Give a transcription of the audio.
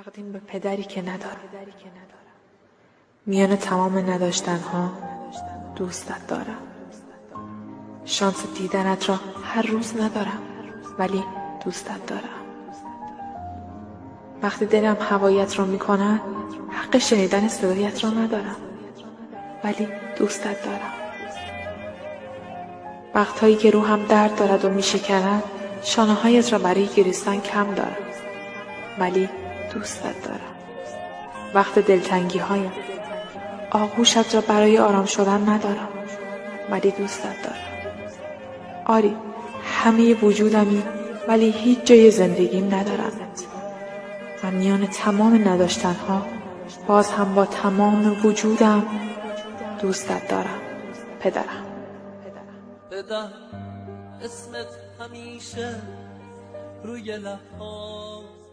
تقدیم به پدری که ندارم. میان تمام نداشتنها دوستت دارم. شانس دیدنت را هر روز ندارم، ولی دوستت دارم. وقتی دلم هوایت را میکند، حق شنیدن صدایت را ندارم، ولی دوستت دارم. وقتهایی که روحم درد دارد و میشکند، شانه‌هایت را برای گریستن کم دارم، ولی دوستت دارم. وقت دلتنگی هایم آغوشت را برای آرام شدن ندارم، ولی دوستت دارم. آری، همه وجودمی، ولی هیچ جای زندگیم ندارم. و میان تمام نداشتنها باز هم با تمام وجودم دوستت دارم. پدرم. پدر، اسمت همیشه روی لب‌هاست.